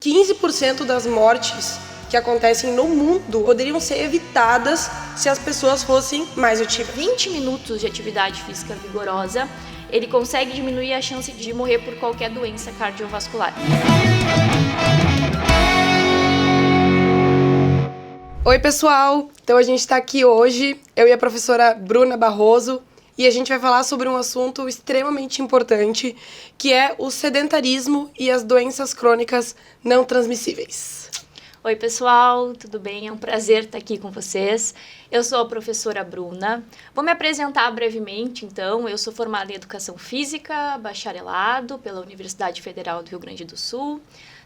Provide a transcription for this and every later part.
15% das mortes que acontecem no mundo poderiam ser evitadas se as pessoas fossem mais ativas. 20 minutos de atividade física vigorosa, ele consegue diminuir a chance de morrer por qualquer doença cardiovascular. Oi, pessoal! Então a gente está aqui hoje, eu e a professora Bruna Barroso, e a gente vai falar sobre um assunto extremamente importante, que é o sedentarismo e as doenças crônicas não transmissíveis. Oi, pessoal, tudo bem? É um prazer estar aqui com vocês. Eu sou a professora Bruna. Vou me apresentar brevemente, então. Eu sou formada em Educação Física, bacharelado pela Universidade Federal do Rio Grande do Sul.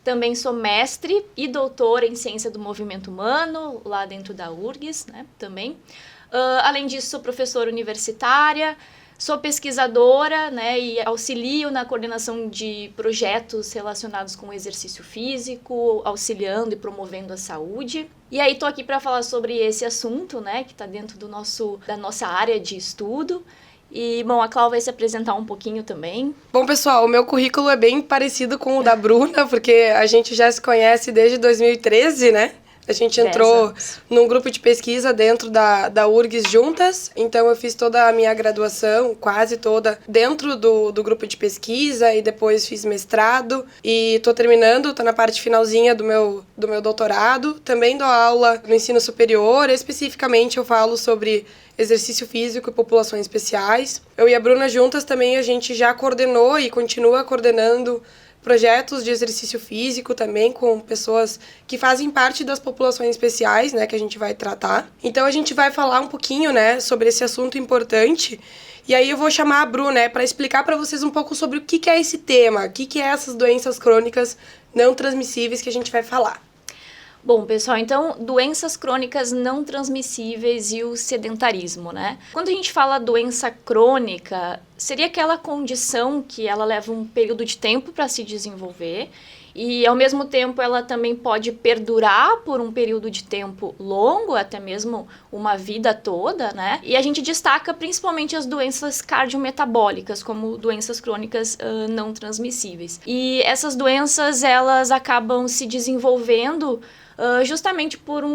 Também sou mestre e doutora em Ciência do Movimento Humano, lá dentro da URGS, né, também. Além disso, sou professora universitária, sou pesquisadora, né, e auxilio na coordenação de projetos relacionados com o exercício físico, auxiliando e promovendo a saúde. E aí estou aqui para falar sobre esse assunto, né, que está dentro da nossa área de estudo. E, bom, a Cláudia vai se apresentar um pouquinho também. Bom, pessoal, o meu currículo é bem parecido com o da Bruna, porque a gente já se conhece desde 2013, né? A gente entrou num grupo de pesquisa dentro da URGS juntas, então eu fiz toda a minha graduação, quase toda, dentro do grupo de pesquisa, e depois fiz mestrado, e tô terminando, tô na parte finalzinha do meu doutorado. Também dou aula no ensino superior, especificamente eu falo sobre exercício físico e populações especiais. Eu e a Bruna juntas também, a gente já coordenou e continua coordenando projetos de exercício físico também com pessoas que fazem parte das populações especiais, né, que a gente vai tratar. Então a gente vai falar um pouquinho, né, sobre esse assunto importante. E aí eu vou chamar a Bru, né, para explicar para vocês um pouco sobre o que é esse tema, o que é essas doenças crônicas não transmissíveis que a gente vai falar. Bom, pessoal, então, doenças crônicas não transmissíveis e o sedentarismo, né? Quando a gente fala doença crônica, seria aquela condição que ela leva um período de tempo para se desenvolver e, ao mesmo tempo, ela também pode perdurar por um período de tempo longo, até mesmo uma vida toda, né? E a gente destaca principalmente as doenças cardiometabólicas como doenças crônicas não transmissíveis. E essas doenças, elas acabam se desenvolvendo justamente por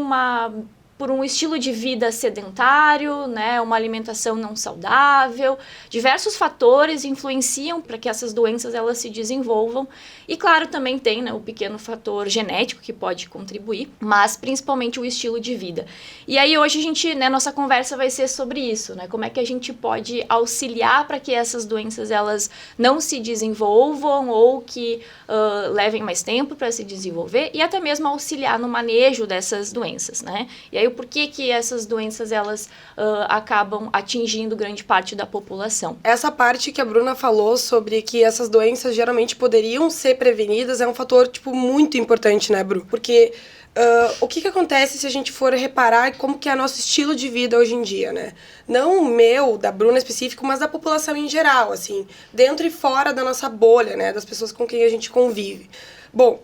um estilo de vida sedentário, né, uma alimentação não saudável. Diversos fatores influenciam para que essas doenças elas se desenvolvam. E claro, também tem, né, o pequeno fator genético que pode contribuir, mas principalmente o estilo de vida. E aí hoje a gente, né, nossa conversa vai ser sobre isso, né, como é que a gente pode auxiliar para que essas doenças elas não se desenvolvam ou que levem mais tempo para se desenvolver e até mesmo auxiliar no manejo dessas doenças, né? E aí por que essas doenças elas acabam atingindo grande parte da população. Essa parte que a Bruna falou sobre que essas doenças geralmente poderiam ser prevenidas é um fator, muito importante, né, Bru? Porque o que acontece se a gente for reparar como que é nosso estilo de vida hoje em dia, né? Não o meu, da Bruna específico, mas da população em geral, assim, dentro e fora da nossa bolha, né, das pessoas com quem a gente convive. Bom,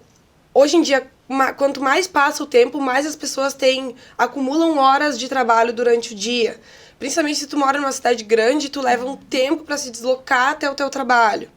hoje em dia, quanto mais passa o tempo, mais as pessoas acumulam horas de trabalho durante o dia. Principalmente se tu mora numa cidade grande, tu leva um tempo para se deslocar até o teu trabalho.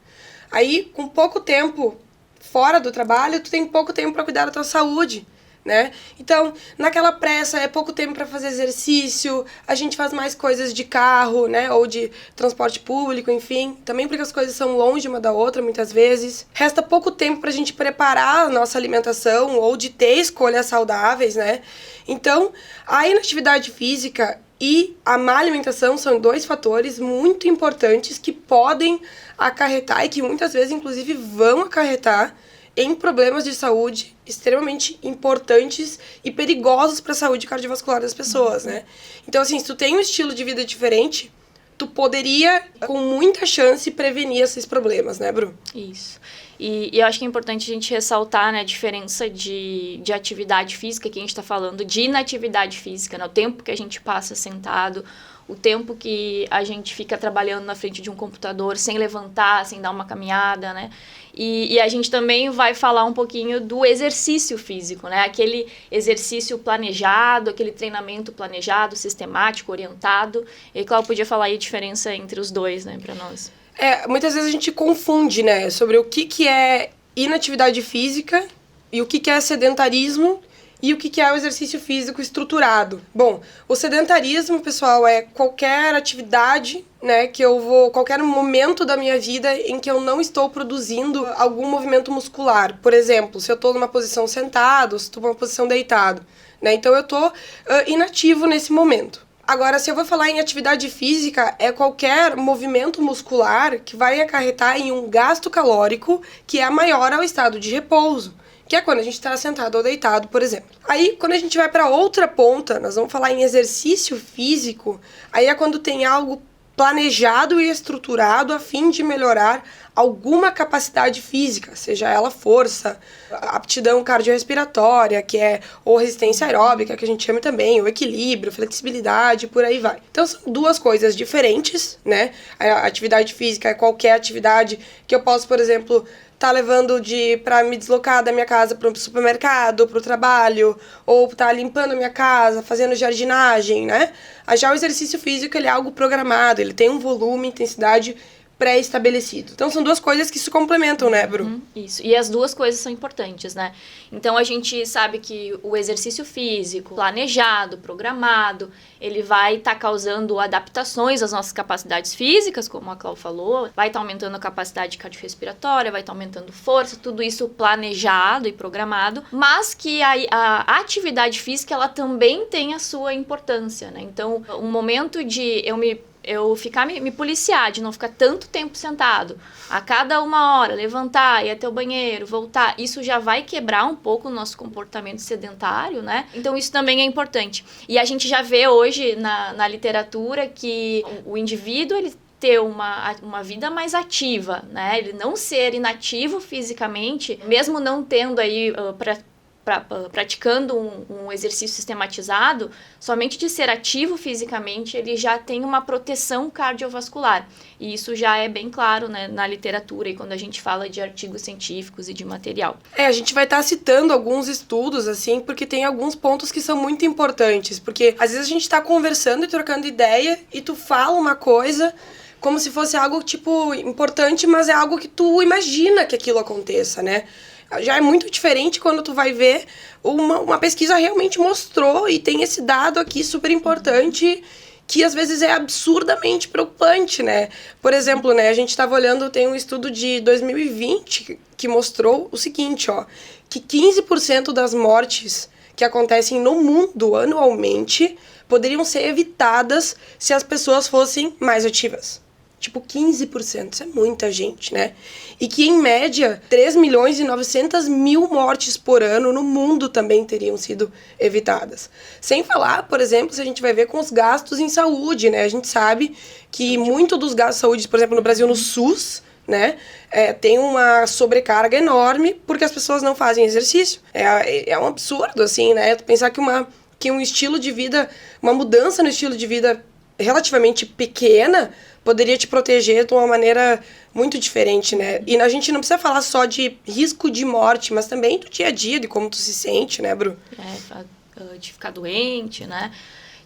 Aí, com pouco tempo fora do trabalho, tu tem pouco tempo para cuidar da tua saúde, né? Então, naquela pressa, é pouco tempo para fazer exercício, a gente faz mais coisas de carro, né? Ou de transporte público, enfim. Também porque as coisas são longe uma da outra, muitas vezes. Resta pouco tempo pra gente preparar a nossa alimentação ou de ter escolhas saudáveis, né? Então, a inatividade física e a má alimentação são dois fatores muito importantes que podem acarretar e que muitas vezes, inclusive, vão acarretar em problemas de saúde extremamente importantes e perigosos para a saúde cardiovascular das pessoas, né? Então, assim, se tu tem um estilo de vida diferente, tu poderia, com muita chance, prevenir esses problemas, né, Bru? Isso. E eu acho que é importante a gente ressaltar, né, a diferença de atividade física, que a gente está falando de inatividade física, né, o tempo que a gente passa sentado, o tempo que a gente fica trabalhando na frente de um computador sem levantar, sem dar uma caminhada, né? E a gente também vai falar um pouquinho do exercício físico, né? Aquele exercício planejado, aquele treinamento planejado, sistemático, orientado. E Cláudia podia falar aí a diferença entre os dois, né, para nós. Muitas vezes a gente confunde, né, sobre o que é inatividade física E o que é sedentarismo e o que é o exercício físico estruturado? Bom, o sedentarismo, pessoal, é qualquer atividade, né, qualquer momento da minha vida em que eu não estou produzindo algum movimento muscular. Por exemplo, se eu estou numa posição sentado, se estou numa posição deitado, né, então eu estou inativo nesse momento. Agora, se eu vou falar em atividade física, é qualquer movimento muscular que vai acarretar em um gasto calórico que é maior ao estado de repouso, que é quando a gente está sentado ou deitado, por exemplo. Aí, quando a gente vai para outra ponta, nós vamos falar em exercício físico, aí é quando tem algo planejado e estruturado a fim de melhorar alguma capacidade física, seja ela força, aptidão cardiorrespiratória, que é ou resistência aeróbica, que a gente chama também, ou equilíbrio, flexibilidade, por aí vai. Então são duas coisas diferentes, né? A atividade física é qualquer atividade que eu posso, por exemplo, tá levando para me deslocar da minha casa para o supermercado, para o trabalho, ou tá limpando a minha casa, fazendo jardinagem, né? Já o exercício físico, ele é algo programado, ele tem um volume, intensidade pré-estabelecido. Então, são duas coisas que se complementam, né, Bru? Isso. E as duas coisas são importantes, né? Então, a gente sabe que o exercício físico, planejado, programado, ele vai estar causando adaptações às nossas capacidades físicas, como a Cláudia falou, vai estar aumentando a capacidade cardiorrespiratória, vai estar aumentando força, tudo isso planejado e programado, mas que a atividade física, ela também tem a sua importância, né? Então, um momento de eu ficar me policiar, de não ficar tanto tempo sentado, a cada 1 hora, levantar, ir até o banheiro, voltar, isso já vai quebrar um pouco o nosso comportamento sedentário, né? Então, isso também é importante. E a gente já vê hoje na literatura que o indivíduo, ele ter uma vida mais ativa, né? Ele não ser inativo fisicamente, mesmo não tendo aí praticando um exercício sistematizado, somente de ser ativo fisicamente, ele já tem uma proteção cardiovascular. E isso já é bem claro, né, na literatura e quando a gente fala de artigos científicos e de material. A gente vai estar citando alguns estudos, assim, porque tem alguns pontos que são muito importantes. Porque às vezes a gente está conversando e trocando ideia e tu fala uma coisa como se fosse algo, tipo, importante, mas é algo que tu imagina que aquilo aconteça, né? Já é muito diferente quando tu vai ver uma pesquisa realmente mostrou e tem esse dado aqui super importante que às vezes é absurdamente preocupante, né? Por exemplo, né, a gente estava olhando, tem um estudo de 2020 que mostrou o seguinte, ó, que 15% das mortes que acontecem no mundo anualmente poderiam ser evitadas se as pessoas fossem mais ativas. Tipo, 15%, isso é muita gente, né? E que, em média, 3.900.000 mortes por ano no mundo também teriam sido evitadas. Sem falar, por exemplo, se a gente vai ver com os gastos em saúde, né? A gente sabe que muito dos gastos de saúde, por exemplo, no Brasil, no SUS, né? Tem uma sobrecarga enorme porque as pessoas não fazem exercício. É um absurdo, assim, né? Tu pensar que um estilo de vida, uma mudança no estilo de vida relativamente pequena poderia te proteger de uma maneira muito diferente, né? E a gente não precisa falar só de risco de morte, mas também do dia a dia, de como tu se sente, né, Bru? De ficar doente, né?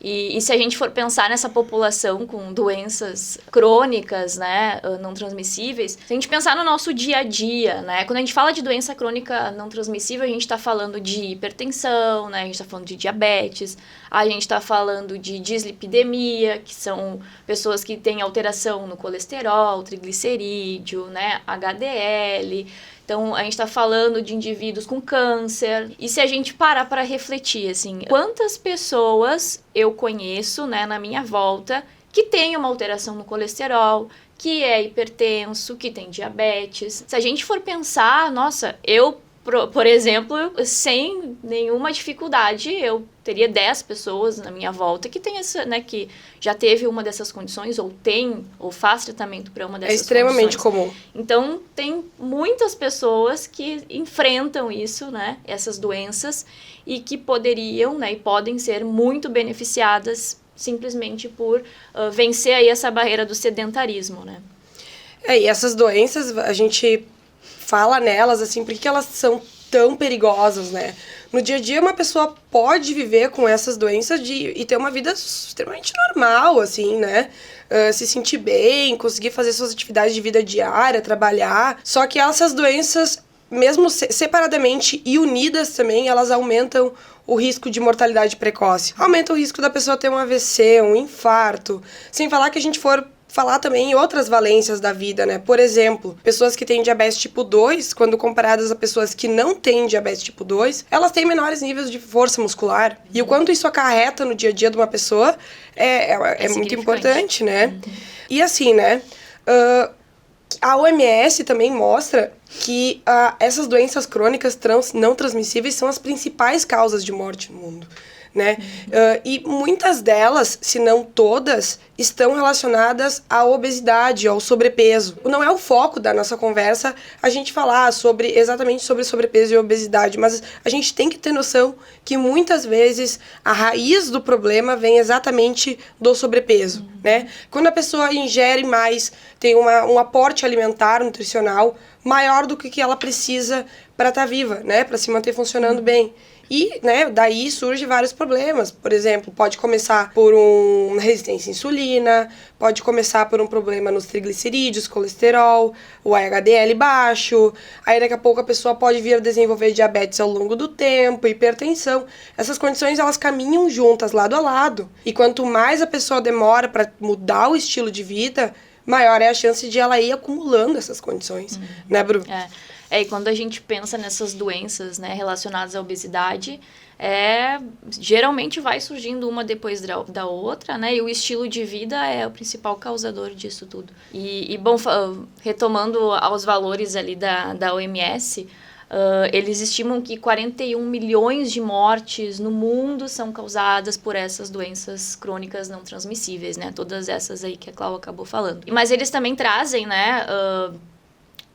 E se a gente for pensar nessa população com doenças crônicas, né, não transmissíveis, se a gente pensar no nosso dia a dia, né, quando a gente fala de doença crônica não transmissível, a gente está falando de hipertensão, né, a gente está falando de diabetes, a gente está falando de dislipidemia, que são pessoas que têm alteração no colesterol, triglicerídeo, né, HDL. Então, a gente está falando de indivíduos com câncer. E se a gente parar para refletir, assim, quantas pessoas eu conheço, né, na minha volta, que tem uma alteração no colesterol, que é hipertenso, que tem diabetes. Se a gente for pensar, nossa, eu, por exemplo, sem nenhuma dificuldade, eu teria 10 pessoas na minha volta que tem essa, né, que já teve uma dessas condições, ou tem, ou faz tratamento para uma dessas condições. É extremamente comum. Então, tem muitas pessoas que enfrentam isso, né, essas doenças, e que poderiam, né, e podem ser muito beneficiadas simplesmente por vencer aí essa barreira do sedentarismo, né. E essas doenças, a gente fala nelas, assim, porque elas são tão perigosas, né? No dia a dia, uma pessoa pode viver com essas doenças e ter uma vida extremamente normal, assim, né? Se sentir bem, conseguir fazer suas atividades de vida diária, trabalhar. Só que essas doenças, mesmo separadamente e unidas também, elas aumentam o risco de mortalidade precoce. Aumenta o risco da pessoa ter um AVC, um infarto. Sem falar que a gente for falar também em outras valências da vida, né? Por exemplo, pessoas que têm diabetes tipo 2, quando comparadas a pessoas que não têm diabetes tipo 2, elas têm menores níveis de força muscular. E o quanto isso acarreta no dia a dia de uma pessoa é muito importante, né? E assim, né? A OMS também mostra que essas doenças crônicas não transmissíveis são as principais causas de morte no mundo, né? E muitas delas, se não todas, estão relacionadas à obesidade, ao sobrepeso. Não é o foco da nossa conversa a gente falar exatamente sobre sobrepeso e obesidade, mas a gente tem que ter noção que muitas vezes a raiz do problema vem exatamente do sobrepeso, né? Quando a pessoa ingere mais, tem um aporte alimentar, nutricional, maior do que ela precisa para estar viva, né? Para se manter funcionando bem. E, né, daí surgem vários problemas. Por exemplo, pode começar por uma resistência à insulina, pode começar por um problema nos triglicerídeos, colesterol, o HDL baixo. Aí daqui a pouco a pessoa pode vir a desenvolver diabetes ao longo do tempo, hipertensão. Essas condições, elas caminham juntas, lado a lado. E quanto mais a pessoa demora para mudar o estilo de vida, maior é a chance de ela ir acumulando essas condições, né, Bru? E quando a gente pensa nessas doenças, né, relacionadas à obesidade, geralmente vai surgindo uma depois da outra, né, e o estilo de vida é o principal causador disso tudo. E bom, retomando aos valores ali da OMS, eles estimam que 41 milhões de mortes no mundo são causadas por essas doenças crônicas não transmissíveis, né, todas essas aí que a Cláudia acabou falando. Mas eles também trazem, né,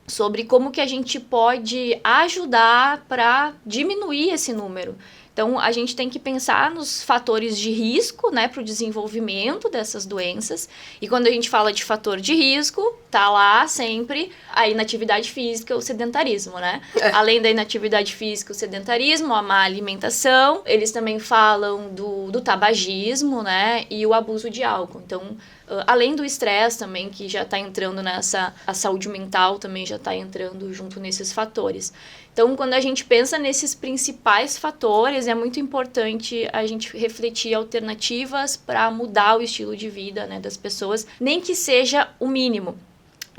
sobre como que a gente pode ajudar para diminuir esse número. Então, a gente tem que pensar nos fatores de risco, né, para o desenvolvimento dessas doenças. E quando a gente fala de fator de risco, tá lá sempre a inatividade física, o sedentarismo, né? Além da inatividade física, o sedentarismo, a má alimentação. Eles também falam do tabagismo, né, e o abuso de álcool. Então, além do estresse também, que já está entrando a saúde mental também já está entrando junto nesses fatores. Então, quando a gente pensa nesses principais fatores, é muito importante a gente refletir alternativas para mudar o estilo de vida, né, das pessoas, nem que seja o mínimo.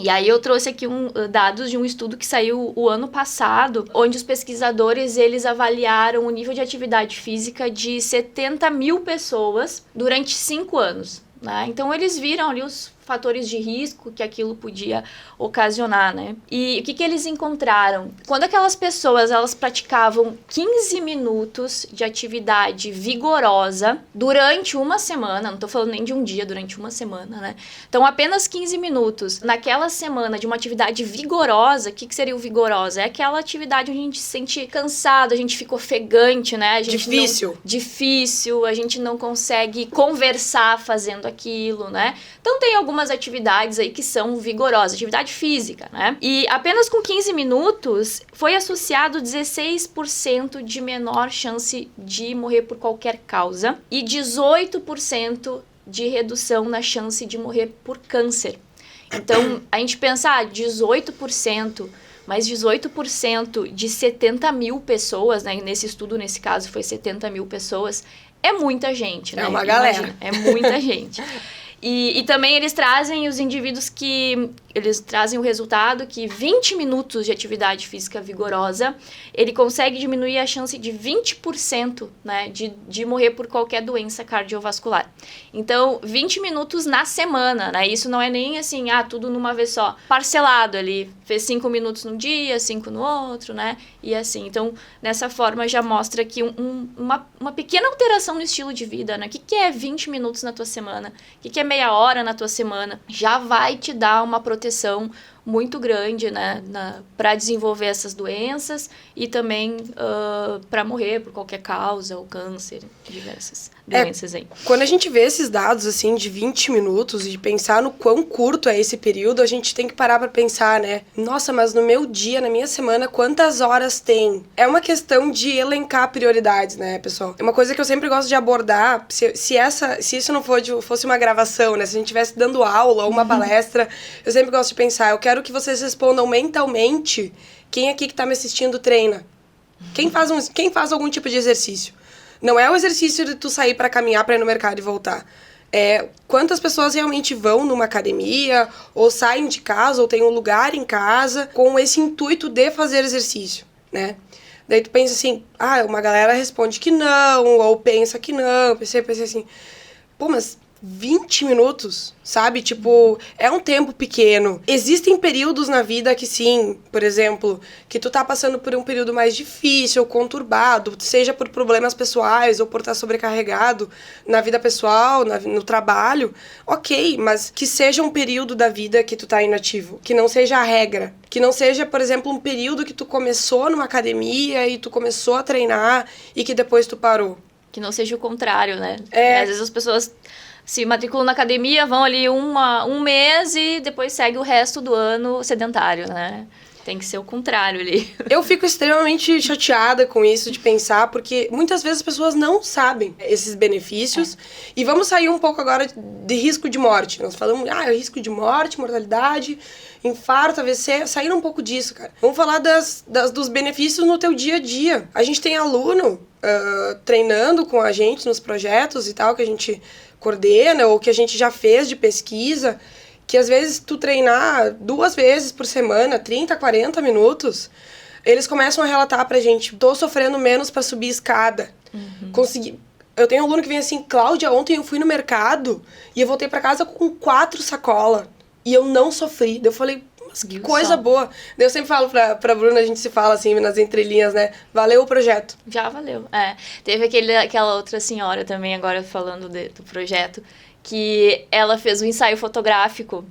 E aí eu trouxe aqui dados de um estudo que saiu o ano passado, onde os pesquisadores eles avaliaram o nível de atividade física de 70 mil pessoas durante 5 anos. Né? Então, eles viram ali os fatores de risco que aquilo podia ocasionar, né? E o que eles encontraram? Quando aquelas pessoas, elas praticavam 15 minutos de atividade vigorosa durante uma semana, não tô falando nem de um dia, durante uma semana, né? Então, apenas 15 minutos naquela semana de uma atividade vigorosa, o que seria o vigorosa? É aquela atividade onde a gente se sente cansado, a gente fica ofegante, né? Difícil, a gente não consegue conversar fazendo aquilo, né? Então, tem algumas atividades aí que são vigorosas, atividade física, né? E apenas com 15 minutos foi associado 16% de menor chance de morrer por qualquer causa e 18% de redução na chance de morrer por câncer. Então, a gente pensa, 18%, mas 18% de 70 mil pessoas, né? Nesse estudo, nesse caso, foi 70 mil pessoas, é muita gente, né? É uma galera. Imagina, é muita gente. E também eles trazem os indivíduos que... Eles trazem o resultado que 20 minutos de atividade física vigorosa, ele consegue diminuir a chance de 20%, né, de morrer por qualquer doença cardiovascular. Então, 20 minutos na semana, né? Isso não é nem assim, tudo numa vez só. Parcelado ali, fez 5 minutos num dia, 5 no outro, né? E assim, então, dessa forma já mostra que uma pequena alteração no estilo de vida, né? O que é 20 minutos na tua semana? O que é meia hora na tua semana? Já vai te dar uma proteção muito grande, né, para desenvolver essas doenças e também para morrer por qualquer causa, ou câncer, diversas doenças aí. Quando a gente vê esses dados, assim, de 20 minutos e pensar no quão curto é esse período, a gente tem que parar para pensar, né? Nossa, mas no meu dia, na minha semana, quantas horas tem? É uma questão de elencar prioridades, né, pessoal? É uma coisa que eu sempre gosto de abordar, se isso não fosse uma gravação, né? Se a gente estivesse dando aula ou uma palestra, eu sempre gosto de pensar, eu quero quero que vocês respondam mentalmente quem aqui que tá me assistindo treina. Quem faz algum tipo de exercício? Não é o exercício de tu sair para caminhar para ir no mercado e voltar. É quantas pessoas realmente vão numa academia, ou saem de casa, ou tem um lugar em casa, com esse intuito de fazer exercício, né? Daí tu pensa assim, uma galera responde que não, ou pensa que não. Pensei assim, pô, mas 20 minutos, sabe? Tipo, é um tempo pequeno. Existem períodos na vida que sim, por exemplo, que tu tá passando por um período mais difícil, conturbado, seja por problemas pessoais ou por estar sobrecarregado na vida pessoal, no trabalho. Ok, mas que seja um período da vida que tu tá inativo, que não seja a regra. Que não seja, por exemplo, um período que tu começou numa academia e tu começou a treinar e que depois tu parou. Que não seja o contrário, né? Às vezes as pessoas se matriculam na academia, vão ali um mês e depois segue o resto do ano sedentário, né? Tem que ser o contrário ali. Eu fico extremamente chateada com isso de pensar, porque muitas vezes as pessoas não sabem esses benefícios. E vamos sair um pouco agora de risco de morte. Nós falamos, risco de morte, mortalidade, infarto, AVC, sair um pouco disso, cara. Vamos falar dos benefícios no teu dia a dia. A gente tem aluno treinando com a gente nos projetos e tal, que a gente coordena, ou que a gente já fez de pesquisa, que às vezes tu treinar 2 vezes por semana, 30, 40 minutos, eles começam a relatar pra gente, tô sofrendo menos pra subir escada. Consegui. Eu tenho um aluno que vem assim, Cláudia, ontem eu fui no mercado e eu voltei pra casa com 4 sacolas e eu não sofri. Daí eu falei, mas que coisa boa. Daí eu sempre falo pra Bruna, a gente se fala assim nas entrelinhas, né? Valeu o projeto. Já valeu. Teve aquela outra senhora também, agora falando do projeto, que ela fez um ensaio fotográfico.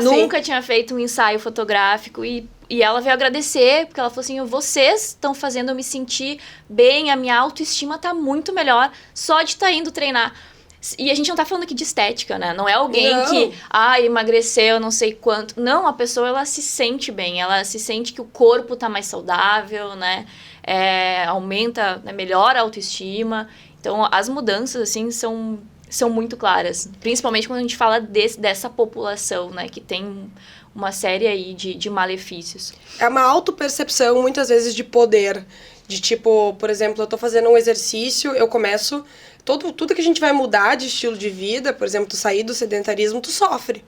Nunca tinha feito um ensaio fotográfico e ela veio agradecer, porque ela falou assim, vocês estão fazendo eu me sentir bem, a minha autoestima tá muito melhor só de estar indo treinar. E a gente não tá falando aqui de estética, né? Não é alguém que, emagreceu não sei quanto. Não, a pessoa, ela se sente bem. Ela se sente que o corpo tá mais saudável, né? Aumenta, né? Melhora a autoestima. Então, as mudanças, assim, são muito claras. Principalmente quando a gente fala dessa população, né? Que tem uma série aí de malefícios. É uma autopercepção, muitas vezes, de poder. De tipo, por exemplo, eu tô fazendo um exercício, eu começo... Tudo que a gente vai mudar de estilo de vida, por exemplo, tu sair do sedentarismo, tu sofre.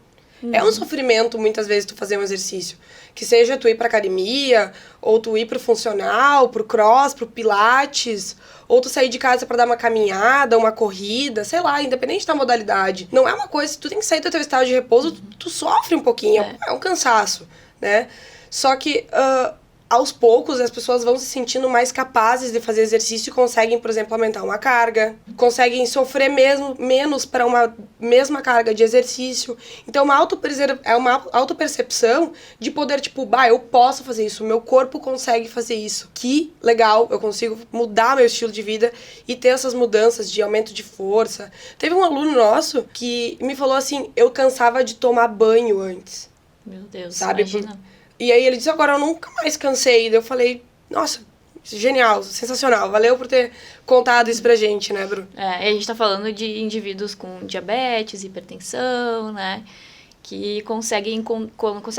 É um sofrimento, muitas vezes, tu fazer um exercício. Que seja tu ir pra academia, ou tu ir pro funcional, pro cross, pro pilates, ou tu sair de casa pra dar uma caminhada, uma corrida, sei lá, independente da modalidade. Não é uma coisa, tu tem que sair do teu estado de repouso, tu sofre um pouquinho, é um cansaço, né? Só que... aos poucos, as pessoas vão se sentindo mais capazes de fazer exercício e conseguem, por exemplo, aumentar uma carga, conseguem sofrer menos para uma mesma carga de exercício. Então, é uma autopercepção de poder, tipo, eu posso fazer isso, meu corpo consegue fazer isso. Que legal, eu consigo mudar meu estilo de vida e ter essas mudanças de aumento de força. Teve um aluno nosso que me falou assim, eu cansava de tomar banho antes. Meu Deus, sabe? Imagina. E aí ele disse, agora eu nunca mais cansei. Daí eu falei, nossa, genial, sensacional. Valeu por ter contado isso pra gente, né, Bru? A gente tá falando de indivíduos com diabetes, hipertensão, né? Que consegue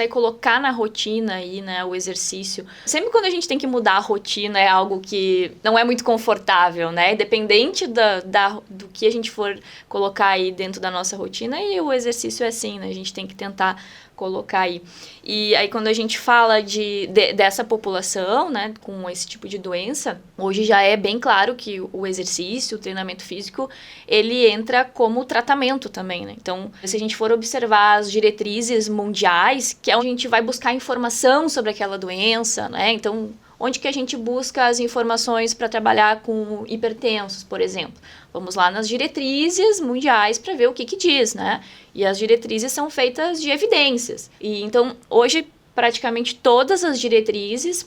colocar na rotina aí, né, o exercício. Sempre quando a gente tem que mudar a rotina é algo que não é muito confortável, né? Independente do que a gente for colocar aí dentro da nossa rotina, e o exercício é assim, né? A gente tem que tentar colocar aí. E aí quando a gente fala dessa população, né, com esse tipo de doença, hoje já é bem claro que o exercício, o treinamento físico, ele entra como tratamento também, né? Então, se a gente for observar as diretrizes mundiais, que é onde a gente vai buscar informação sobre aquela doença, né? Então, onde que a gente busca as informações para trabalhar com hipertensos, por exemplo? Vamos lá nas diretrizes mundiais para ver o que diz, né? E as diretrizes são feitas de evidências. E então, hoje, praticamente todas as diretrizes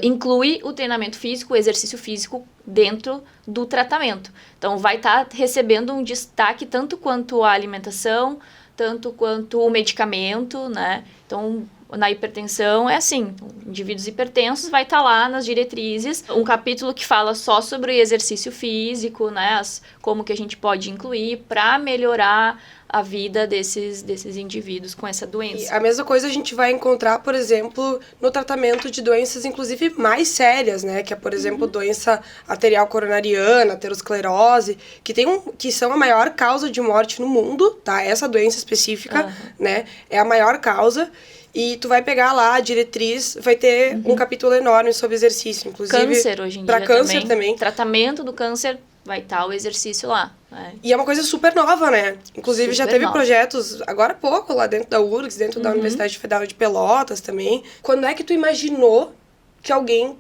inclui o treinamento físico, o exercício físico dentro do tratamento. Então, vai estar recebendo um destaque tanto quanto a alimentação, tanto quanto o medicamento, né? Então, Na hipertensão é assim, indivíduos hipertensos vai estar lá nas diretrizes, um capítulo que fala só sobre exercício físico, né, como que a gente pode incluir para melhorar a vida desses indivíduos com essa doença. E a mesma coisa a gente vai encontrar, por exemplo, no tratamento de doenças, inclusive, mais sérias, né? Que é, por exemplo, doença arterial coronariana, aterosclerose, que são a maior causa de morte no mundo, tá? Essa doença específica, né? É a maior causa. E tu vai pegar lá a diretriz, vai ter um capítulo enorme sobre exercício, inclusive. Câncer hoje em dia pra câncer também. Tratamento do câncer vai estar o exercício lá. Né? E é uma coisa super nova, né? Inclusive Super já teve nova. projetos, agora há pouco, lá dentro da URGS, dentro da Universidade Federal de Pelotas também. Quando é que tu imaginou que alguém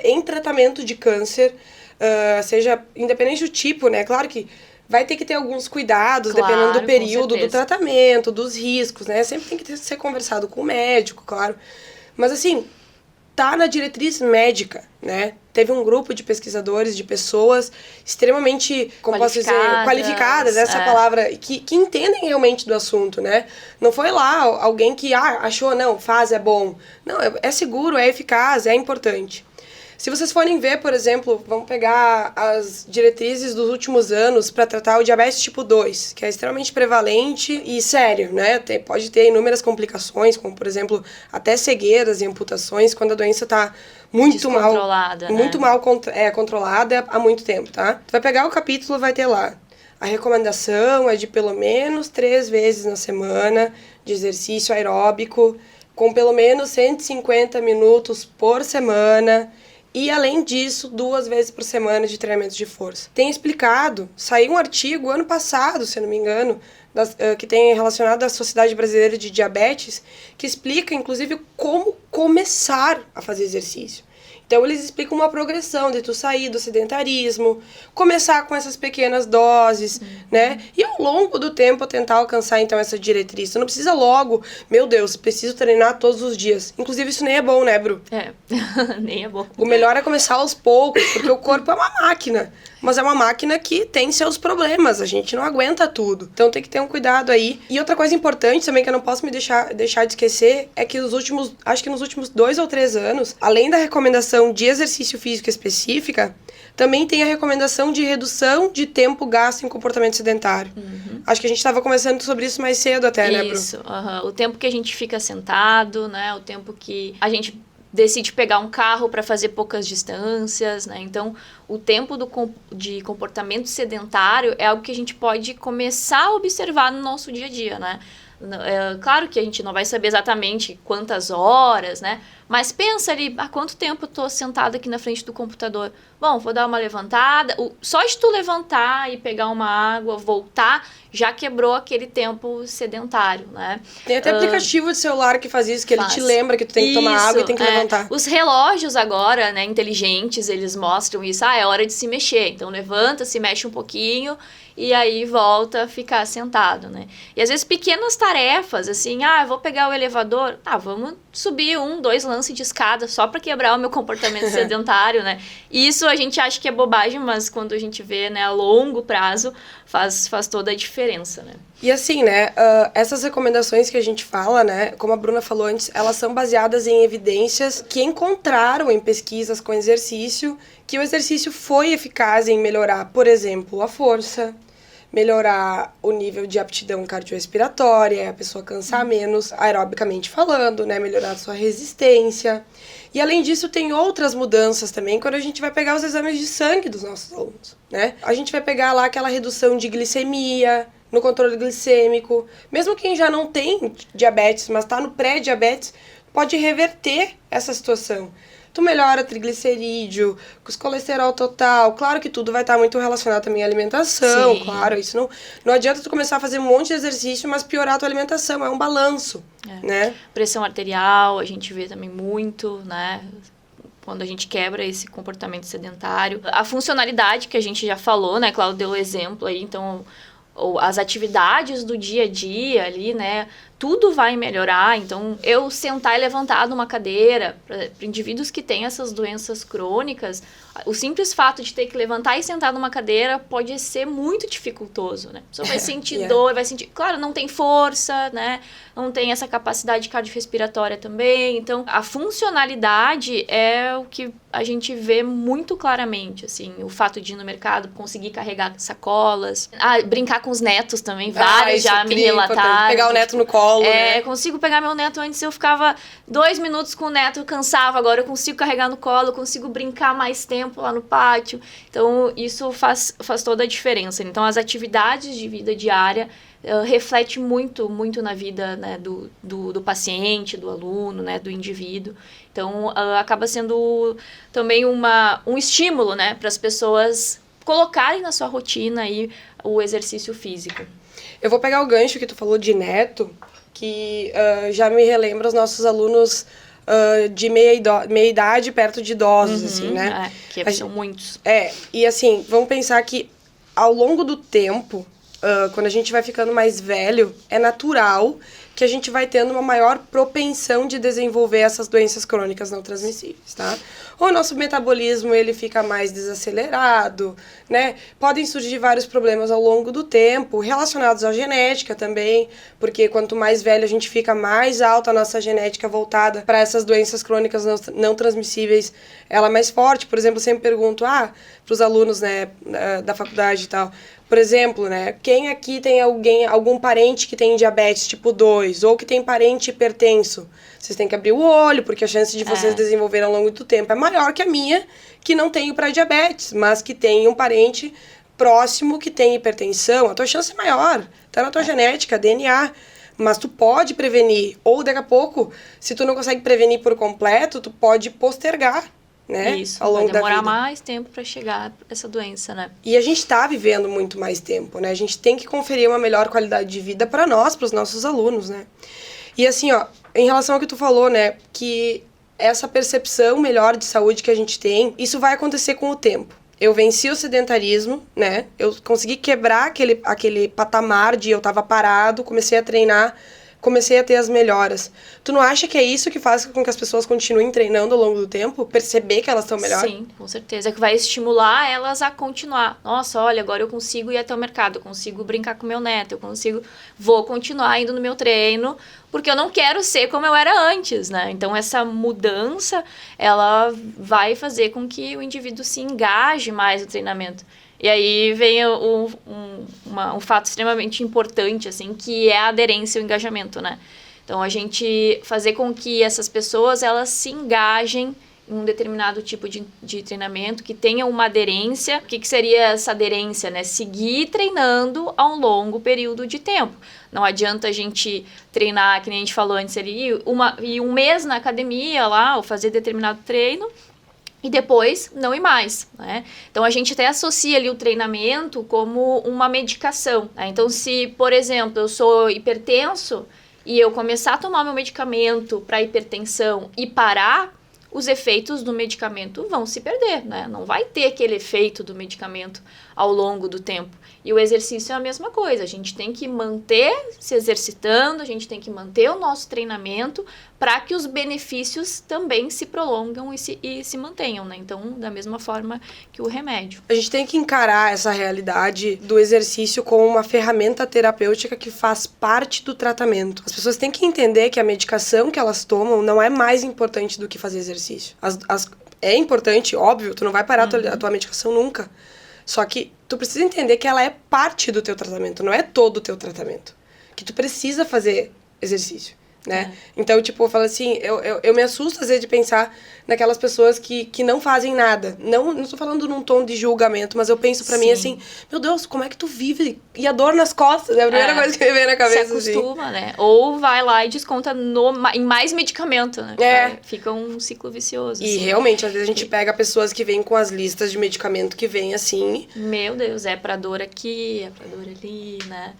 em tratamento de câncer, seja independente do tipo, né? Claro que vai ter que ter alguns cuidados, Claro, dependendo do com período do certeza. tratamento, dos riscos, né? Sempre tem que ser conversado com o médico, claro. Mas assim, tá na diretriz médica, né? Teve um grupo de pesquisadores, de pessoas extremamente, como posso dizer, qualificadas, essa é a palavra, que entendem realmente do assunto, né? Não foi lá alguém que achou, não, é bom. Não, é seguro, é eficaz, é importante. Se vocês forem ver, por exemplo, vamos pegar as diretrizes dos últimos anos para tratar o diabetes tipo 2, que é extremamente prevalente e sério, né? Pode ter inúmeras complicações, como, por exemplo, até cegueiras e amputações, quando a doença está muito mal controlada há muito tempo, tá? Tu vai pegar o capítulo, vai ter lá. A recomendação é de pelo menos 3 vezes na semana de exercício aeróbico, com pelo menos 150 minutos por semana. E, além disso, 2 vezes por semana de treinamento de força. Tem explicado, saiu um artigo ano passado, se eu não me engano, que tem relacionado à Sociedade Brasileira de Diabetes, que explica, inclusive, como começar a fazer exercício. Então, eles explicam uma progressão de tu sair do sedentarismo, começar com essas pequenas doses, né? E ao longo do tempo tentar alcançar, então, essa diretriz. Tu não precisa logo, meu Deus, preciso treinar todos os dias. Inclusive, isso nem é bom, né, Bru? Nem é bom. O melhor é começar aos poucos, porque o corpo é uma máquina. Mas é uma máquina que tem seus problemas, a gente não aguenta tudo. Então tem que ter um cuidado aí. E outra coisa importante também, que eu não posso me deixar de esquecer, é que nos últimos 2 ou 3 anos, além da recomendação de exercício físico específica, também tem a recomendação de redução de tempo gasto em comportamento sedentário. Acho que a gente estava conversando sobre isso mais cedo até, né, Bru? Isso, o tempo que a gente fica sentado, né, o tempo que a gente decide pegar um carro para fazer poucas distâncias, né? Então, o tempo de comportamento sedentário é algo que a gente pode começar a observar no nosso dia a dia, né? Claro que a gente não vai saber exatamente quantas horas, né? Mas pensa ali, há quanto tempo eu tô sentada aqui na frente do computador? Bom, vou dar uma levantada. Só de tu levantar e pegar uma água, voltar, já quebrou aquele tempo sedentário, né? Tem até aplicativo de celular que faz isso, que ele te lembra que tu tem que tomar água e tem que levantar. Os relógios agora, né, inteligentes, eles mostram isso. É hora de se mexer. Então, levanta, se mexe um pouquinho e aí volta a ficar sentado, né? E às vezes pequenas tarefas, assim, eu vou pegar o elevador, vamos subir 1, 2 lances de escada só para quebrar o meu comportamento sedentário, né? Isso a gente acha que é bobagem, mas quando a gente vê, né, a longo prazo, faz toda a diferença, né? E assim, né, essas recomendações que a gente fala, né, como a Bruna falou antes, elas são baseadas em evidências que encontraram em pesquisas com exercício que o exercício foi eficaz em melhorar, por exemplo, a força, melhorar o nível de aptidão cardiorrespiratória, a pessoa cansar menos aerobicamente falando, né, melhorar a sua resistência. E além disso, tem outras mudanças também quando a gente vai pegar os exames de sangue dos nossos alunos, né? A gente vai pegar lá aquela redução de glicemia, no controle glicêmico. Mesmo quem já não tem diabetes, mas está no pré-diabetes, pode reverter essa situação. Tu melhora triglicerídeo, os colesterol total. Claro que tudo vai estar muito relacionado também à alimentação, Sim. claro. Isso não adianta tu começar a fazer um monte de exercício, mas piorar a tua alimentação. É um balanço, né? Pressão arterial, a gente vê também muito, né? Quando a gente quebra esse comportamento sedentário. A funcionalidade que a gente já falou, né? Cláudio deu o exemplo aí, então as atividades do dia a dia ali, né? tudo vai melhorar. Então, eu sentar e levantar de uma cadeira, para indivíduos que têm essas doenças crônicas, o simples fato de ter que levantar e sentar numa cadeira pode ser muito dificultoso, né? A pessoa vai sentir dor, vai sentir... Claro, não tem força, né? Não tem essa capacidade cardiorrespiratória também. Então, a funcionalidade é o que a gente vê muito claramente, assim. O fato de ir no mercado, conseguir carregar sacolas. Brincar com os netos também, vários já me relataram. Pegar o neto no colo, né? Consigo pegar meu neto. Antes eu ficava 2 minutos com o neto, eu cansava. Agora eu consigo carregar no colo, eu consigo brincar mais tempo lá no pátio. Então, isso faz toda a diferença. Então, as atividades de vida diária reflete muito na vida, né, do paciente, do aluno, né, do indivíduo. Então, acaba sendo também um estímulo, né, para as pessoas colocarem na sua rotina aí o exercício físico. Eu vou pegar o gancho que tu falou de neto, que já me relembra os nossos alunos de meia idade, perto de idosos, assim, né? Que são muitos. E assim, vamos pensar que ao longo do tempo, quando a gente vai ficando mais velho, é natural que a gente vai tendo uma maior propensão de desenvolver essas doenças crônicas não transmissíveis, tá? O nosso metabolismo, ele fica mais desacelerado, né? Podem surgir vários problemas ao longo do tempo, relacionados à genética também, porque quanto mais velho a gente fica, mais alta a nossa genética voltada para essas doenças crônicas não transmissíveis, ela é mais forte. Por exemplo, eu sempre pergunto, para os alunos, né, da faculdade e tal, por exemplo, né, quem aqui tem algum parente que tem diabetes tipo 2 ou que tem parente hipertenso? Vocês têm que abrir o olho, porque a chance de vocês desenvolverem ao longo do tempo é maior que a minha, que não tenho pré-diabetes, mas que tem um parente próximo que tem hipertensão. A tua chance é maior, tá na tua genética, DNA. Mas tu pode prevenir, ou daqui a pouco, se tu não consegue prevenir por completo, tu pode postergar, né? Isso, ao longo vai demorar da vida. mais tempo para chegar essa doença, né? E a gente tá vivendo muito mais tempo, né? A gente tem que conferir uma melhor qualidade de vida para nós, para os nossos alunos, né? E assim, em relação ao que tu falou, né, que essa percepção melhor de saúde que a gente tem, isso vai acontecer com o tempo. Eu venci o sedentarismo, né? Eu consegui quebrar aquele patamar de eu tava parado, comecei a treinar, comecei a ter as melhoras. Tu não acha que é isso que faz com que as pessoas continuem treinando ao longo do tempo? Perceber que elas estão melhor? Sim, com certeza. É que vai estimular elas a continuar. Nossa, olha, agora eu consigo ir até o mercado, eu consigo brincar com meu neto, vou continuar indo no meu treino, porque eu não quero ser como eu era antes, né? Então, essa mudança, ela vai fazer com que o indivíduo se engaje mais no treinamento. E aí vem um fato extremamente importante, assim, que é a aderência e o engajamento, né? Então, a gente fazer com que essas pessoas, elas se engajem em um determinado tipo de treinamento, que tenha uma aderência. O que seria essa aderência, né? Seguir treinando a um longo período de tempo. Não adianta a gente treinar, que nem a gente falou antes, ir um mês na academia lá, ou fazer determinado treino, e depois não ir mais, né? Então, a gente até associa ali o treinamento como uma medicação, né? Então, se, por exemplo, eu sou hipertenso e eu começar a tomar meu medicamento para hipertensão e parar, os efeitos do medicamento vão se perder, né? Não vai ter aquele efeito do medicamento ao longo do tempo. E o exercício é a mesma coisa. A gente tem que manter se exercitando, a gente tem que manter o nosso treinamento para que os benefícios também se prolongam e se mantenham, né? Então, da mesma forma que o remédio. A gente tem que encarar essa realidade do exercício como uma ferramenta terapêutica que faz parte do tratamento. As pessoas têm que entender que a medicação que elas tomam não é mais importante do que fazer exercício. É importante, óbvio, tu não vai parar a tua medicação nunca. Só que tu precisa entender que ela é parte do teu tratamento, não é todo o teu tratamento. Que tu precisa fazer exercício, né? Então, tipo, eu falo assim, eu me assusto às vezes de pensar naquelas pessoas que não fazem nada. Não estou falando num tom de julgamento, mas eu penso pra mim assim, meu Deus, como é que tu vive? E a dor nas costas, é a primeira coisa que me vem na cabeça. Se acostuma, assim, né? Ou vai lá e desconta em mais medicamento, né? Fica um ciclo vicioso. E assim, realmente, às vezes a gente pega pessoas que vêm com as listas de medicamento que vêm assim. Meu Deus, é pra dor aqui, é pra dor ali, né?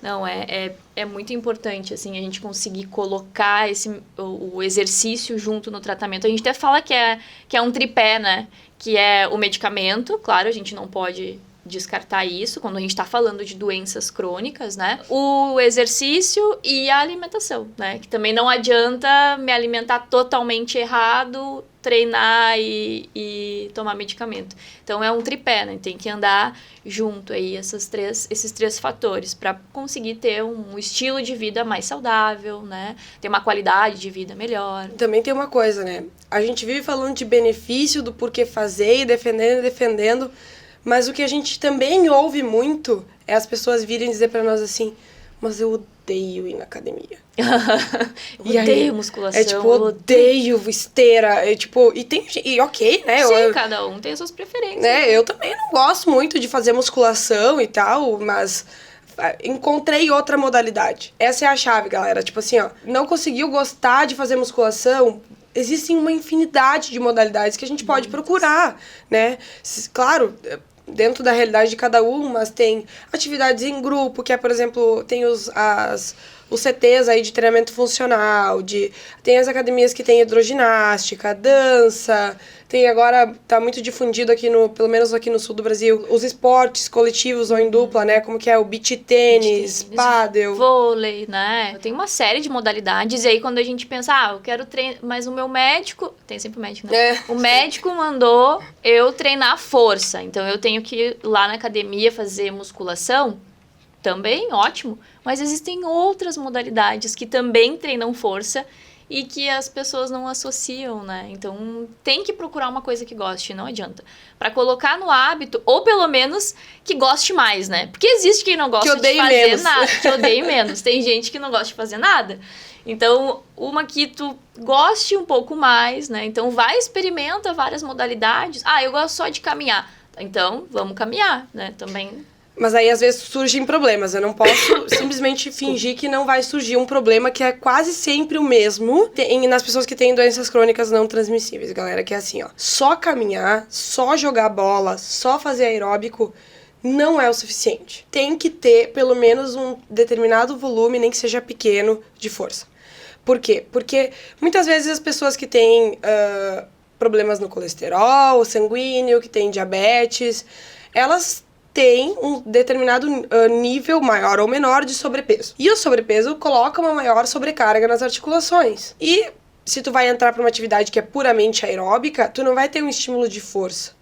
Não, é muito importante, assim, a gente conseguir colocar o exercício junto no tratamento. A gente até fala que é um tripé, né? Que é o medicamento, claro, a gente não pode descartar isso quando a gente está falando de doenças crônicas, né? O exercício e a alimentação, né? Que também não adianta me alimentar totalmente errado, treinar e tomar medicamento. Então é um tripé, né? Tem que andar junto aí esses três fatores para conseguir ter um estilo de vida mais saudável, né? Ter uma qualidade de vida melhor. Também tem uma coisa, né? A gente vive falando de benefício, do porquê fazer e defendendo, mas o que a gente também ouve muito é as pessoas virem dizer pra nós assim, mas eu odeio ir na academia. Eu odeio musculação. É tipo, odeio esteira. É, tipo, e ok, né? Sim, cada um tem as suas preferências. Né? Eu também não gosto muito de fazer musculação e tal, mas encontrei outra modalidade. Essa é a chave, galera. Tipo assim, ó, não conseguiu gostar de fazer musculação, existem uma infinidade de modalidades que a gente pode procurar, né? Claro, dentro da realidade de cada um, mas tem atividades em grupo, que é, por exemplo, tem os CTs aí de treinamento funcional, tem as academias que tem hidroginástica, dança, tem agora, tá muito difundido aqui pelo menos aqui no sul do Brasil, os esportes coletivos ou em dupla, né, como que é o beach tênis, pádel, vôlei, né, tem uma série de modalidades, e aí quando a gente pensa, eu quero treinar, mas o meu médico, tem sempre o médico, né, o médico mandou eu treinar força, então eu tenho que ir lá na academia fazer musculação, também, ótimo, mas existem outras modalidades que também treinam força e que as pessoas não associam, né? Então, tem que procurar uma coisa que goste, não adianta. Para colocar no hábito, ou pelo menos que goste mais, né? Porque existe quem não gosta de fazer nada, que odeie menos. Tem gente que não gosta de fazer nada. Então, uma que tu goste um pouco mais, né? Então, experimenta várias modalidades. Eu gosto só de caminhar. Então, vamos caminhar, né? Também. Mas aí, às vezes, surgem problemas. Eu não posso simplesmente fingir que não vai surgir um problema que é quase sempre o mesmo nas pessoas que têm doenças crônicas não transmissíveis, galera. Que é assim, ó. Só caminhar, só jogar bola, só fazer aeróbico não é o suficiente. Tem que ter, pelo menos, um determinado volume, nem que seja pequeno, de força. Por quê? Porque muitas vezes as pessoas que têm problemas no colesterol sanguíneo, que têm diabetes, elas tem um determinado nível maior ou menor de sobrepeso. E o sobrepeso coloca uma maior sobrecarga nas articulações. E se tu vai entrar para uma atividade que é puramente aeróbica, tu não vai ter um estímulo de força,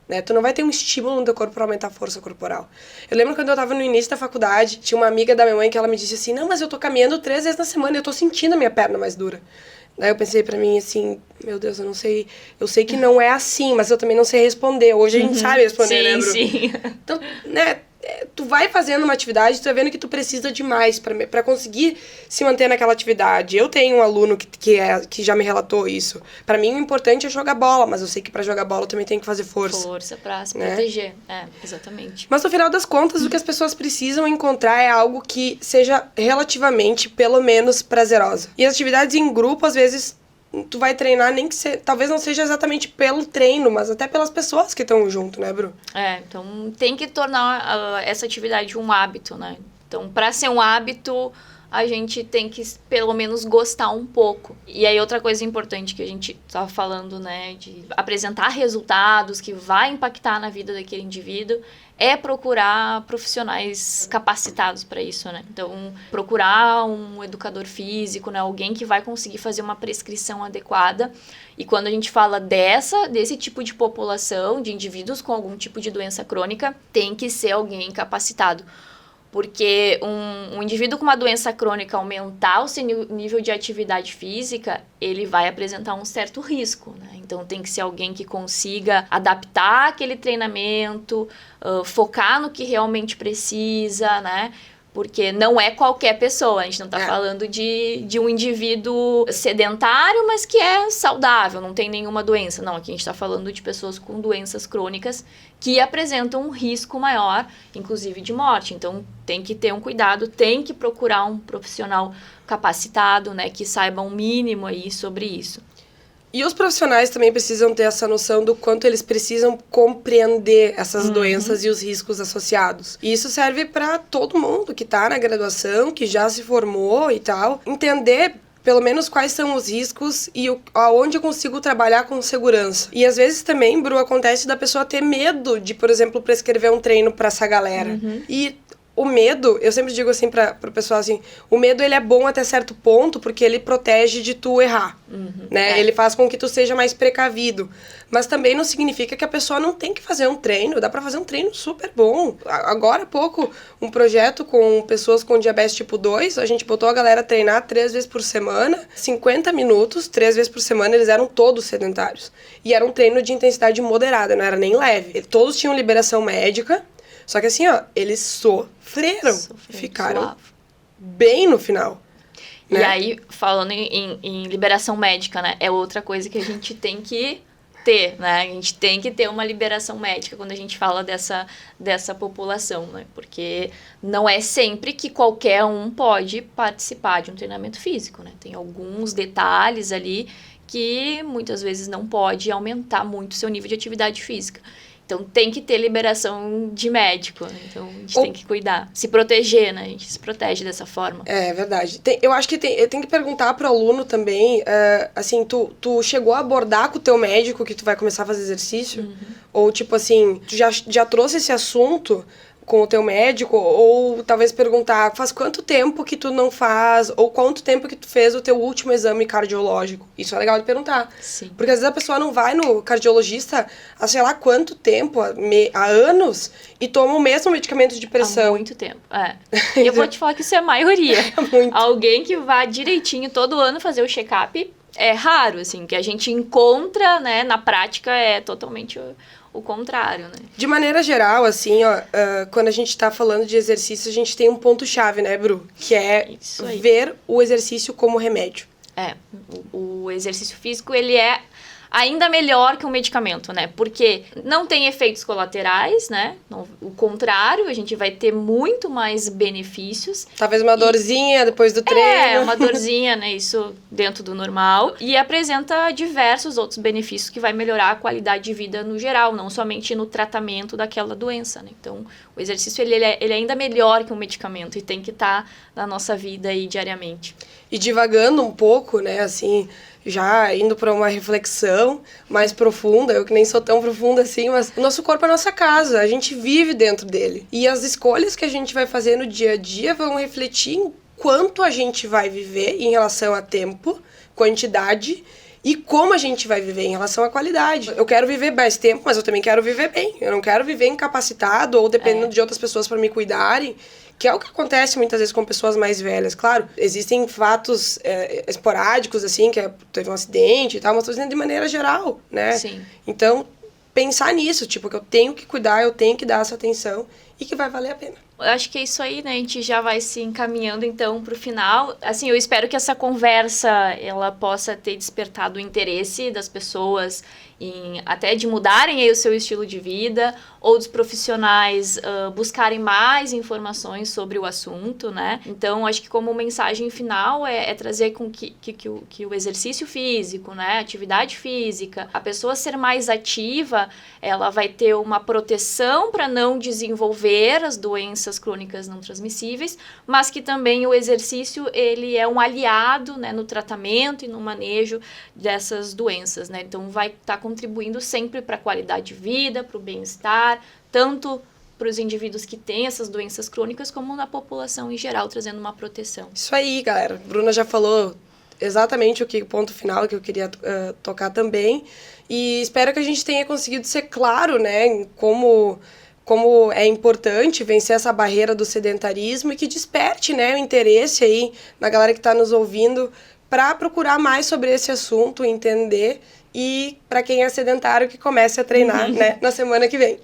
né? Tu não vai ter um estímulo no teu corpo para aumentar a força corporal. Eu lembro quando eu tava no início da faculdade, tinha uma amiga da minha mãe que ela me disse assim, não, mas eu tô caminhando 3 vezes na semana e eu tô sentindo a minha perna mais dura. Daí eu pensei pra mim assim, meu Deus, eu não sei, eu sei que não é assim, mas eu também não sei responder. Hoje a gente sabe responder, né, Bru? Sim. Então, né, tu vai fazendo uma atividade, tu vai vendo que tu precisa de mais pra conseguir se manter naquela atividade. Eu tenho um aluno que já me relatou isso. Pra mim, o importante é jogar bola, mas eu sei que pra jogar bola eu também tenho que fazer força. Força pra se proteger, exatamente. Mas no final das contas, o que as pessoas precisam encontrar é algo que seja relativamente, pelo menos, prazerosa. E as atividades em grupo, às vezes, tu vai treinar, nem que talvez não seja exatamente pelo treino, mas até pelas pessoas que estão junto, né, Bru? Então tem que tornar essa atividade um hábito, né? Então, para ser um hábito, a gente tem que, pelo menos, gostar um pouco. E aí, outra coisa importante que a gente estava falando, né, de apresentar resultados que vai impactar na vida daquele indivíduo, é procurar profissionais capacitados para isso, né? Então, procurar um educador físico, né? Alguém que vai conseguir fazer uma prescrição adequada. E quando a gente fala desse tipo de população, de indivíduos com algum tipo de doença crônica, tem que ser alguém capacitado. Porque um indivíduo com uma doença crônica aumentar o seu nível de atividade física, ele vai apresentar um certo risco, né? Então, tem que ser alguém que consiga adaptar aquele treinamento, focar no que realmente precisa, né? Porque não é qualquer pessoa, a gente não está falando de um indivíduo sedentário, mas que é saudável, não tem nenhuma doença. Não, aqui a gente está falando de pessoas com doenças crônicas que apresentam um risco maior, inclusive de morte. Então, tem que ter um cuidado, tem que procurar um profissional capacitado, né, que saiba um mínimo aí sobre isso. E os profissionais também precisam ter essa noção do quanto eles precisam compreender essas doenças e os riscos associados. E isso serve para todo mundo que está na graduação, que já se formou e tal. Entender pelo menos quais são os riscos e aonde eu consigo trabalhar com segurança. E às vezes também, Bru, acontece da pessoa ter medo de, por exemplo, prescrever um treino pra essa galera. E o medo, eu sempre digo assim pro pessoal assim, o medo ele é bom até certo ponto porque ele protege de tu errar, né? Ele faz com que tu seja mais precavido. Mas também não significa que a pessoa não tem que fazer um treino, dá pra fazer um treino super bom. Agora há pouco, um projeto com pessoas com diabetes tipo 2, a gente botou a galera a treinar 3 vezes por semana, 50 minutos, 3 vezes por semana, eles eram todos sedentários. E era um treino de intensidade moderada, não era nem leve. Todos tinham liberação médica, só que assim, ó, eles sofreram, ficaram suave. Bem no final. E né? aí, falando em liberação médica, né? É outra coisa que a gente tem que ter, né? A gente tem que ter uma liberação médica quando a gente fala dessa população, né? Porque não é sempre que qualquer um pode participar de um treinamento físico, né? Tem alguns detalhes ali que muitas vezes não pode aumentar muito o seu nível de atividade física. Então, tem que ter liberação de médico. Né? Então, a gente tem que cuidar. Se proteger, né? A gente se protege dessa forma. É verdade. Eu acho que eu tenho que perguntar pro aluno também, assim, tu chegou a abordar com o teu médico que tu vai começar a fazer exercício? Ou, tipo assim, tu já trouxe esse assunto com o teu médico? Ou talvez perguntar, faz quanto tempo que tu não faz? Ou quanto tempo que tu fez o teu último exame cardiológico? Isso é legal de perguntar. Sim. Porque às vezes a pessoa não vai no cardiologista há sei lá quanto tempo, há anos, e toma o mesmo medicamento de pressão. Há muito tempo, E eu vou te falar que isso é a maioria. Muito. Alguém que vá direitinho todo ano fazer o check-up é raro, assim, que a gente encontra, né, na prática é totalmente o contrário, né? De maneira geral, assim, ó, quando a gente tá falando de exercício, a gente tem um ponto-chave, né, Bru? Que é ver o exercício como remédio. O exercício físico, ele é ainda melhor que um medicamento, né? Porque não tem efeitos colaterais, né? O contrário, a gente vai ter muito mais benefícios. Talvez uma dorzinha depois do treino. Uma dorzinha, né? Isso dentro do normal. E apresenta diversos outros benefícios que vai melhorar a qualidade de vida no geral, não somente no tratamento daquela doença, né? Então, o exercício, ele é ainda melhor que um medicamento e tem que estar na nossa vida aí diariamente. E divagando um pouco, né, assim, já indo para uma reflexão mais profunda, eu que nem sou tão profunda assim, mas o nosso corpo é a nossa casa, a gente vive dentro dele. E as escolhas que a gente vai fazer no dia a dia vão refletir em quanto a gente vai viver em relação a tempo, quantidade e como a gente vai viver em relação à qualidade. Eu quero viver mais tempo, mas eu também quero viver bem. Eu não quero viver incapacitado ou dependendo de outras pessoas para me cuidarem, que é o que acontece muitas vezes com pessoas mais velhas. Claro, existem fatos esporádicos, assim, que teve um acidente e tal, mas estou dizendo de maneira geral, né? Sim. Então, pensar nisso, tipo, que eu tenho que cuidar, eu tenho que dar essa atenção e que vai valer a pena. Eu acho que é isso aí, né? A gente já vai se encaminhando, então, pro final. Assim, eu espero que essa conversa, ela possa ter despertado o interesse das pessoas em até de mudarem aí o seu estilo de vida, ou dos profissionais buscarem mais informações sobre o assunto, né? Então, acho que como mensagem final é trazer com que o exercício físico, né? Atividade física, a pessoa ser mais ativa, ela vai ter uma proteção para não desenvolver as doenças crônicas não transmissíveis, mas que também o exercício, ele é um aliado, né, no tratamento e no manejo dessas doenças, né? Então, vai estar contribuindo sempre para a qualidade de vida, para o bem-estar, tanto para os indivíduos que têm essas doenças crônicas, como na população em geral, trazendo uma proteção. Isso aí, galera. A Bruna já falou exatamente o ponto final que eu queria tocar também. E espero que a gente tenha conseguido ser claro, né, em como é importante vencer essa barreira do sedentarismo e que desperte, né, o interesse aí na galera que está nos ouvindo para procurar mais sobre esse assunto, entender. E para quem é sedentário, que comece a treinar, né, na semana que vem.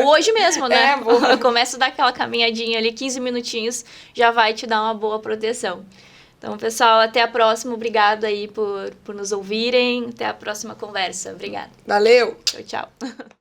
Hoje mesmo, né? Começa a dar aquela caminhadinha ali, 15 minutinhos, já vai te dar uma boa proteção. Então, pessoal, até a próxima. Obrigado aí por nos ouvirem. Até a próxima conversa. Obrigada. Valeu! Tchau, tchau.